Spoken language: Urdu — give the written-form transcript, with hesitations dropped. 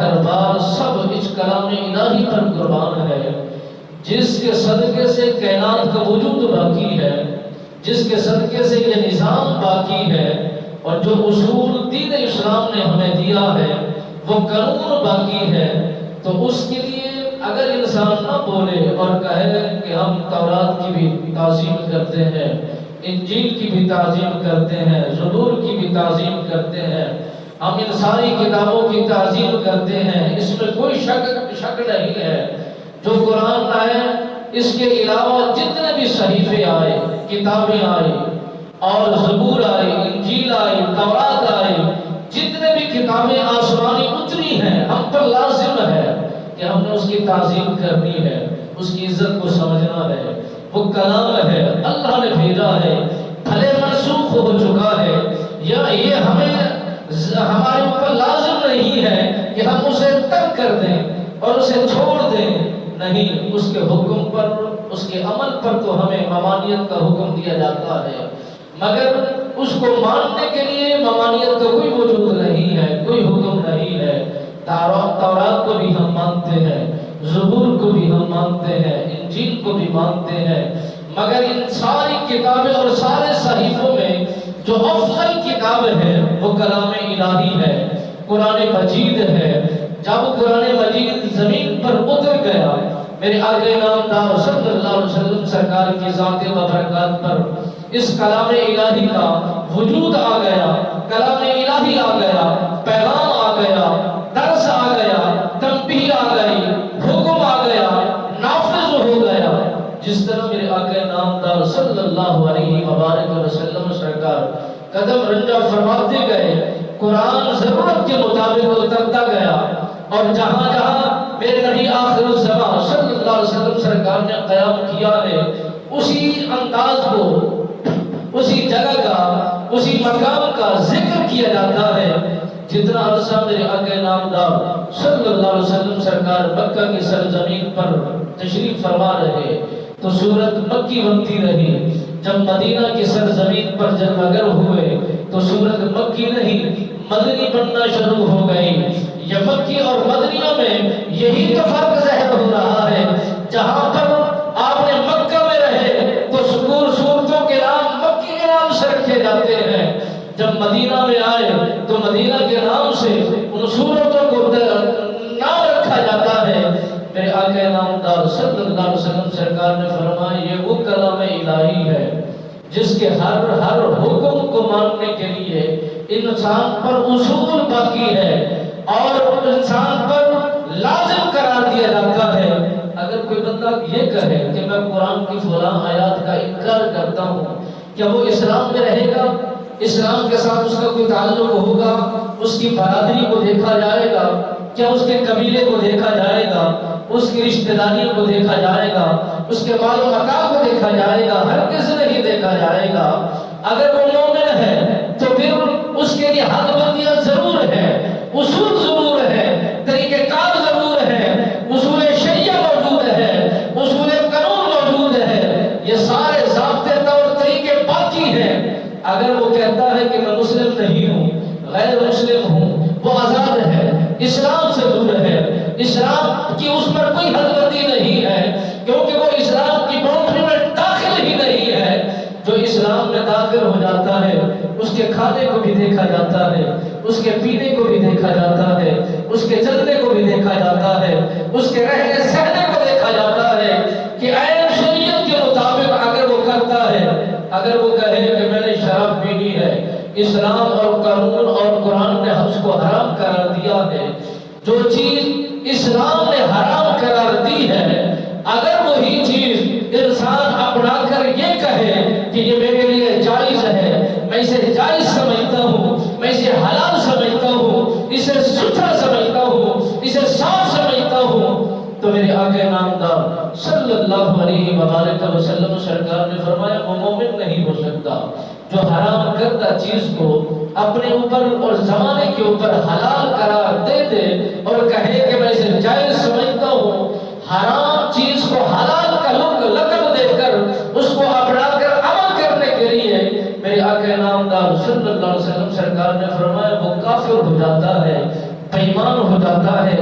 گھر بار سب اس کلام الہی پر قربان ہے، جس کے صدقے سے کائنات کا وجود باقی ہے، جس کے صدقے سے یہ نظام باقی ہے، اور جو اصول دین اسلام نے ہمیں دیا ہے وہ قانون باقی ہے۔ تو اس کے لیے اگر انسان نہ بولے اور کہے کہ ہم تورات کی بھی تعظیم کرتے ہیں، انجیل کی بھی تعظیم کرتے ہیں، زبور کی بھی تعظیم کرتے ہیں، ہم ان ساری کتابوں کی تعظیم کرتے ہیں، اس میں کوئی شک نہیں ہے، جو قرآن آئے اس کے علاوہ جتنے بھی صحیفے آئے، کتابیں آئی اور زبور آئی، انجیل آئی، تورات آئی، جتنے بھی کتابیں آسمانی اتری ہیں، ہم پر لازم ہے کہ ہم نے اس کی تعظیم کرنی ہے، اس کی عزت کو سمجھنا ہے۔ وہ کلام ہے، اللہ نے بھیجا ہے، بھلے منسوخ ہو چکا ہے، یا یہ ہمارے اوپر لازم نہیں ہے کہ ہم اسے ترک کر دیں اور اسے چھوڑ دیں، نہیں، اس کے حکم پر، اس کے عمل پر تو ہمیں ممانعت کا حکم دیا جاتا ہے، مگر اس کو ماننے کے لیے ممانعت کا کوئی وجود نہیں ہے، کوئی حکم نہیں ہے۔ تورات کو بھی ہم مانتے ہیں، زبور کو بھی ہم مانتے ہیں، انجیل کو بھی مانتے ہیں، مگر ان ساری کتابیں اور سارے صحیفوں میں جو افضل کتاب ہے وہ کلام الہی ہے، قرآن مجید ہے۔ جب قرآن مجید زمین پر اتر گیا، میرے آقا نامدار صلی اللہ علیہ وسلم سرکار کی ذات و برکات پر اس کلام الہی کا وجود آ گیا، کلام الہی آ گیا، پیغام آ گیا، درس آ گیا، تنبیہ آ گئی، حکم آ گیا، نافذ ہو گیا۔ جس طرح میرے آقا نامدار صلی اللہ علیہ وآلہ وسلم سرکار قدم رنجہ فرماتے گئے، قرآن ضرورت کے مطابق اترتا گیا، اور جہاں جہاں میرے نبی آخر الزمان صلی اللہ علیہ وسلم سرکار نے قیام کیا ہے، اسی انداز کو، اسی جگہ کا، اسی مقام کا ذکر کیا جاتا ہے۔ جتنا عرصہ میرے آقا نامدار صلی اللہ علیہ وسلم سرکار مکہ کی سرزمین پر تشریف فرما رہے تو سورت مکی بنتی رہی، جب مدینہ کی سرزمین پر جب اگر ہوئے تو سورت مکی نہیں مدنی بننا شروع ہو گئی۔ یہ مکی اور مدنیوں میں یہی تو فرق ظاہر ہو رہا ہے، جہاں پر آپ نے مکہ میں رہے تو سورتوں کے نام مکی کے نام سے رکھے جاتے ہیں، جب مدینہ میں آئے تو مدینہ کے نام سے ان سورتوں کو نام رکھا جاتا ہے۔ میرے آقا نامدار صلی اللہ علیہ وسلم سرکار نے فرمایا یہ وہ کلام الہی ہے جس کے ہر حکم کو ماننے کے لیے انسان پر اصول باقی ہے اور انسان پر لازم قرار دیا جاتا ہے۔ اگر کوئی بندہ یہ کہے کہ میں قرآن کی فلاں آیات کا انکار کرتا ہوں، کیا وہ اسلام میں رہے گا؟ اسلام کے ساتھ اس کا کوئی تعلق ہوگا؟ اس کی برادری کو دیکھا جائے گا؟ کیا اس کے قبیلے کو دیکھا جائے گا؟ اس کی رشتہ داری کو دیکھا جائے گا؟ اس کے مال و متاع کو دیکھا جائے گا؟ ہرگز نہیں دیکھا جائے گا۔ اگر وہ مومن ہے تو پھر اس کے لیے حد بندیاں ضرور ہے، اصول ضرور ہے، طریقہ کار ضرور ہے، اصول شریعہ موجود ہے، اصول قانون موجود ہے، یہ سارے ضابطے طور طریقے باقی ہیں۔ اگر وہ کہتا ہے کہ میں مسلم نہیں ہوں، غیر مسلم ہوں، وہ آزاد ہے، اسلام سے دور ہے، اسلام کی اس پر کوئی حد بندی نہیں ہے، کیونکہ وہ اسلام کی باؤنڈری میں داخل ہی نہیں ہے۔ جو اسلام میں داخل ہو جاتا ہے اس کے کھانے کو بھی دیکھا جاتا ہے، اس کے پینے کو بھی دیکھا جاتا ہے، اس کے چلنے کو بھی دیکھا جاتا ہے، اس کے رہنے سہنے کو دیکھا جاتا ہے کہ عین شریعت کے مطابق اگر وہ کرتا ہے، اگر وہ کہے کہ میں نے شراب پینی ہے، اسلام اور قانون اور قرآن نے اس کو حرام قرار دیا ہے، جو چیز اسلام نے حرام قرار دی ہے، اگر وہی چیز انسان اپنا کر یہ کہے کہ یہ میرے لیے جائز ہے، میں اسے جائز سمجھتا ہوں، میں اسے حلال سمجھتا ہوں، اسے ستھرا سمجھتا ہوں، اسے صاف سمجھتا ہوں، تو میرے آقا نامدار صلی اللہ علیہ وآلہ وسلم سرکار نے فرمایا وہ مومن نہیں ہو سکتا جو حرام کردہ چیز کو اپنے اوپر اور زمانے کے اوپر حلال قرار دے دے اور کہے کہ میں اسے جائز سمجھتا ہوں۔ حرام چیز کو حلال کا لقب دے کر اس کو اپنا کر عمل کرنے کے لیے میرے آقا نامدار صلی اللہ علیہ وسلم سرکار نے فرمایا وہ کافر ہو جاتا ہے، ایمان ہو جاتا ہے